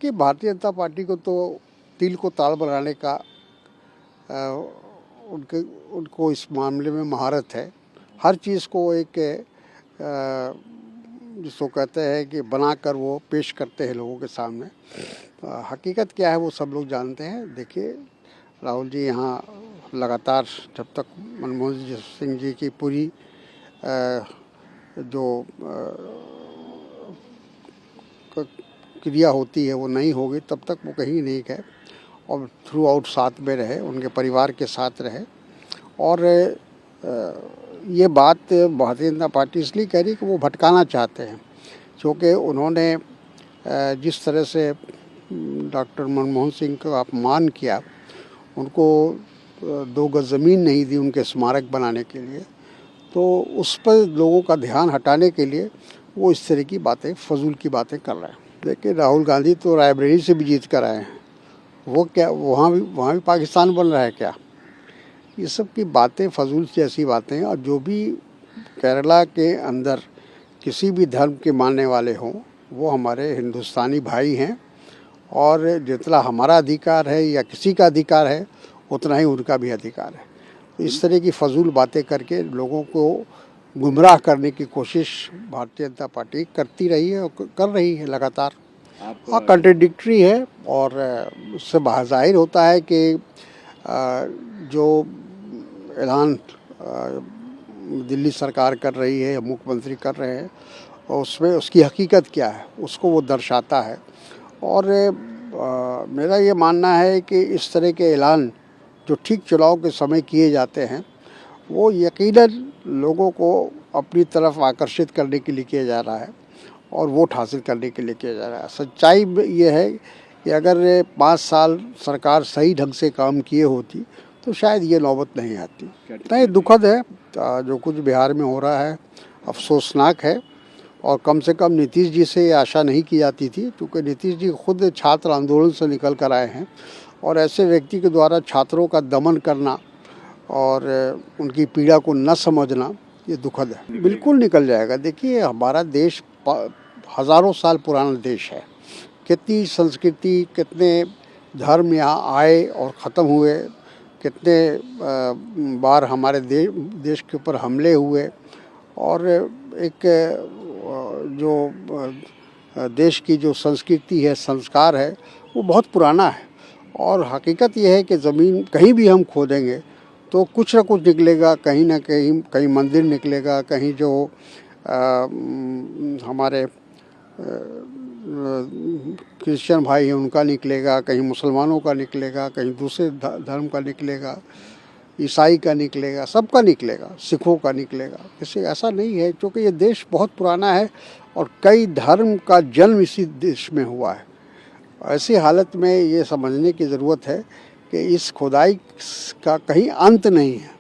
देखिए, भारतीय जनता पार्टी को तो तिल को ताल बनाने का अ, उनके उनको इस मामले में महारत है। हर चीज़ को एक जिसको कहते हैं कि बनाकर वो पेश करते हैं लोगों के सामने। हकीकत क्या है वो सब लोग जानते हैं। देखिए, राहुल जी यहाँ लगातार जब तक मनमोहन सिंह जी की पूरी जो क्रिया होती है वो नहीं होगी तब तक वो कहीं नहीं गए और थ्रू आउट साथ में रहे, उनके परिवार के साथ रहे। और ये बात भारतीय जनता पार्टी इसलिए कह रही कि वो भटकाना चाहते हैं, क्योंकि उन्होंने जिस तरह से डॉक्टर मनमोहन सिंह का अपमान किया, उनको 2 गज ज़मीन नहीं दी उनके स्मारक बनाने के लिए, तो उस पर लोगों का ध्यान हटाने के लिए वो इस तरह की बातें, फजूल की बातें कर रहे हैं। देखिए, राहुल गांधी तो रायबरेली से भी जीत कर आए हैं, वो क्या वहाँ भी पाकिस्तान बन रहा है क्या? ये सब की बातें फजूल जैसी बातें हैं। और जो भी केरला के अंदर किसी भी धर्म के मानने वाले हों, वो हमारे हिंदुस्तानी भाई हैं और जितना हमारा अधिकार है या किसी का अधिकार है उतना ही उनका भी अधिकार है। तो इस तरह की फजूल बातें करके लोगों को गुमराह करने की कोशिश भारतीय जनता पार्टी करती रही है और कर रही है लगातार। हाँ, कंट्रडिक्टरी है और उससे जाहिर होता है कि जो ऐलान दिल्ली सरकार कर रही है या मुख्यमंत्री कर रहे हैं और उसमें उसकी हकीकत क्या है उसको वो दर्शाता है। और मेरा ये मानना है कि इस तरह के ऐलान जो ठीक चुनाव के समय किए जाते हैं वो यकीनन लोगों को अपनी तरफ आकर्षित करने के लिए किया जा रहा है और वोट हासिल करने के लिए किया जा रहा है। सच्चाई ये है कि अगर 5 साल सरकार सही ढंग से काम किए होती तो शायद ये नौबत नहीं आती। नहीं, दुखद है जो कुछ बिहार में हो रहा है, अफसोसनाक है। और कम से कम नीतीश जी से ये आशा नहीं की जाती थी, क्योंकि नीतीश जी खुद छात्र आंदोलन से निकल कर आए हैं और ऐसे व्यक्ति के द्वारा छात्रों का दमन करना और उनकी पीड़ा को न समझना ये दुखद है। बिल्कुल निकल जाएगा। देखिए, हमारा देश हज़ारों साल पुराना देश है। कितनी संस्कृति, कितने धर्म यहाँ आए और ख़त्म हुए, कितने बार हमारे देश के ऊपर हमले हुए और एक जो देश की जो संस्कृति है, संस्कार है, वो बहुत पुराना है। और हकीकत ये है कि ज़मीन कहीं भी हम खोदेंगे तो कुछ ना कुछ निकलेगा, कहीं ना कहीं मंदिर निकलेगा, कहीं जो हमारे क्रिश्चियन भाई हैं उनका निकलेगा, कहीं मुसलमानों का निकलेगा, कहीं दूसरे धर्म का निकलेगा, ईसाई का निकलेगा, सबका निकलेगा, सिखों का निकलेगा। किसी ऐसा नहीं है, क्योंकि ये देश बहुत पुराना है और कई धर्म का जन्म इसी देश में हुआ है। ऐसी हालत में ये समझने की ज़रूरत है कि इस खुदाई का कहीं अंत नहीं है।